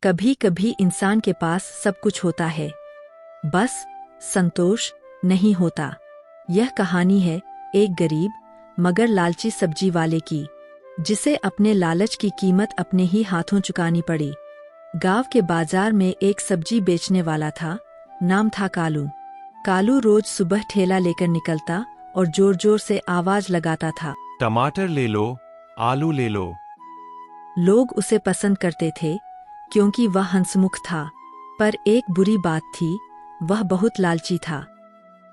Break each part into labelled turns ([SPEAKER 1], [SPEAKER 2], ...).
[SPEAKER 1] कभी कभी इंसान के पास सब कुछ होता है, बस संतोष नहीं होता। यह कहानी है एक गरीब मगर लालची सब्जी वाले की, जिसे अपने लालच की कीमत अपने ही हाथों चुकानी पड़ी। गांव के बाजार में एक सब्जी बेचने वाला था, नाम था कालू। कालू रोज सुबह ठेला लेकर निकलता और जोर जोर से आवाज लगाता था,
[SPEAKER 2] टमाटर ले लो, आलू ले लो।
[SPEAKER 1] लोग उसे पसंद करते थे क्योंकि वह हंसमुख था, पर एक बुरी बात थी, वह बहुत लालची था।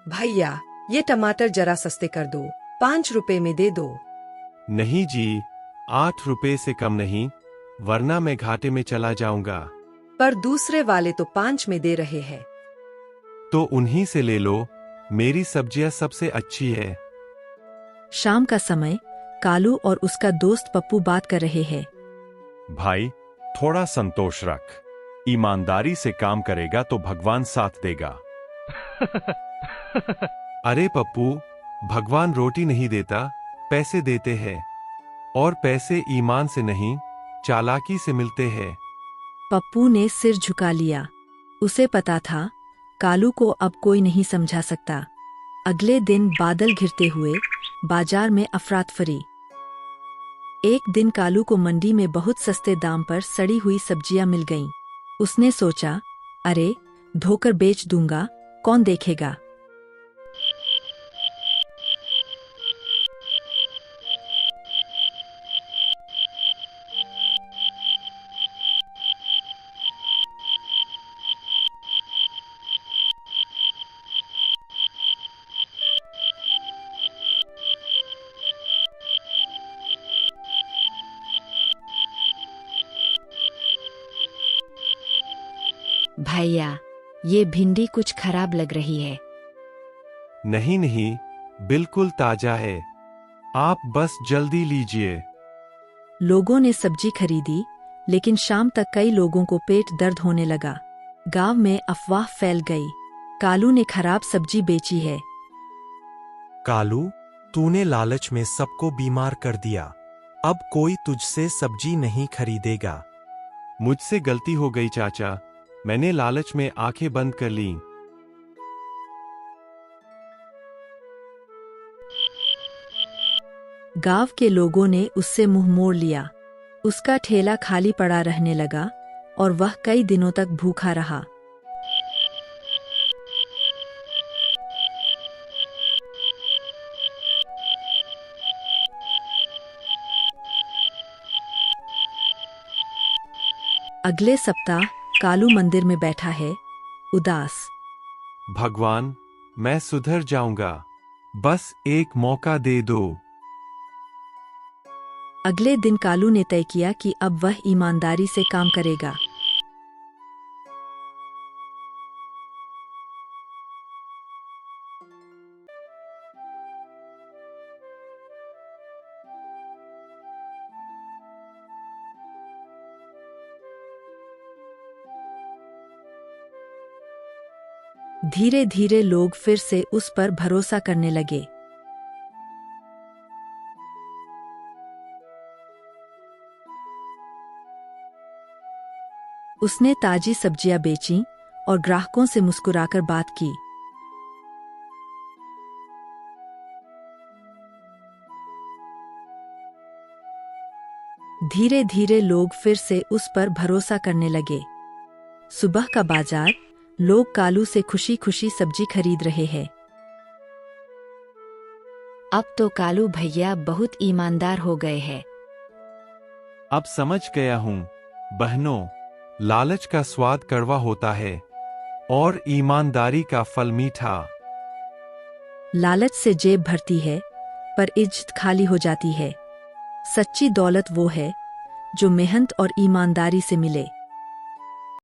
[SPEAKER 3] भैया, ये टमाटर जरा सस्ते कर दो, 5 रुपए में दे दो।
[SPEAKER 2] नहीं जी, 8 रुपए से कम नहीं, वरना मैं घाटे में चला जाऊंगा।
[SPEAKER 3] पर दूसरे वाले तो 5 में दे रहे हैं।
[SPEAKER 2] तो उन्हीं से ले लो, मेरी सब्जियां सबसे अच्छी है।
[SPEAKER 1] शाम का समय कालू और उसका दोस्त पप्पू बात कर रहे हैं।
[SPEAKER 4] भाई, थोड़ा संतोष रख। ईमानदारी से काम करेगा तो भगवान साथ देगा।
[SPEAKER 2] अरे पप्पू, भगवान रोटी नहीं देता, पैसे देते हैं। और पैसे ईमान से नहीं, चालाकी से मिलते हैं।
[SPEAKER 1] पप्पू ने सिर झुका लिया। उसे पता था कालू को अब कोई नहीं समझा सकता। अगले दिन बादल घिरते हुए बाजार में अफरातफरी। एक दिन कालू को मंडी में बहुत सस्ते दाम पर सड़ी हुई सब्जियां मिल गईं। उसने सोचा, अरे धोकर बेच दूंगा, कौन देखेगा।
[SPEAKER 5] भैया, ये भिंडी कुछ खराब लग रही है।
[SPEAKER 2] नहीं नहीं, बिल्कुल ताजा है, आप बस जल्दी लीजिए।
[SPEAKER 1] लोगों ने सब्जी खरीदी, लेकिन शाम तक कई लोगों को पेट दर्द होने लगा। गांव में अफवाह फैल गई, कालू ने खराब सब्जी बेची है।
[SPEAKER 6] कालू, तूने लालच में सबको बीमार कर दिया। अब कोई तुझसे सब्जी नहीं खरीदेगा।
[SPEAKER 2] मुझसे गलती हो गई चाचा, मैंने लालच में आंखें बंद कर लीं।
[SPEAKER 1] गांव के लोगों ने उससे मुंह मोड़ लिया। उसका ठेला खाली पड़ा रहने लगा और वह कई दिनों तक भूखा रहा। अगले सप्ताह कालू मंदिर में बैठा है, उदास।
[SPEAKER 2] भगवान, मैं सुधर जाऊंगा, बस एक मौका दे दो।
[SPEAKER 1] अगले दिन कालू ने तय किया कि अब वह ईमानदारी से काम करेगा। धीरे धीरे लोग फिर से उस पर भरोसा करने लगे। उसने ताजी सब्जियां बेचीं और ग्राहकों से मुस्कुराकर बात की। धीरे धीरे लोग फिर से उस पर भरोसा करने लगे। सुबह का बाजार, लोग कालू से खुशी खुशी सब्जी खरीद रहे हैं।
[SPEAKER 5] अब तो कालू भैया बहुत ईमानदार हो गए हैं।
[SPEAKER 2] अब समझ गया हूं, बहनों, लालच का स्वाद कड़वा होता है और ईमानदारी का फल मीठा।
[SPEAKER 1] लालच से जेब भरती है, पर इज्जत खाली हो जाती है। सच्ची दौलत वो है जो मेहनत और ईमानदारी से मिले।